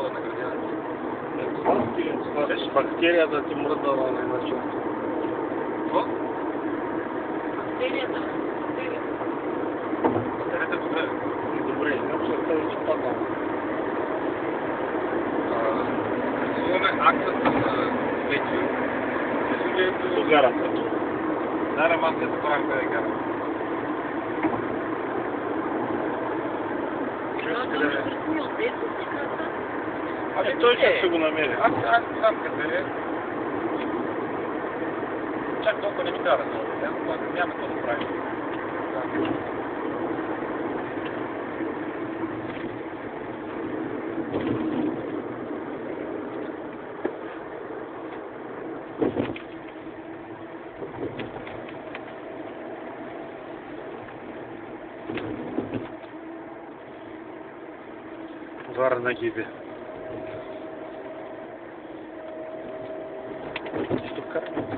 хода на градината. Бактерията ти мръдала на иначе. Какво? Бактерията. Бактерията добре. Добре, иначе остави, че падна. Рисуваме акцията на Ветио. До гарата. Да, ама се забравям къде е гара. Ами той ще го намери. Аз знам къде е. Чак толкова не ми дава много. Няма какво да правим. Вара на гибе. Что карта?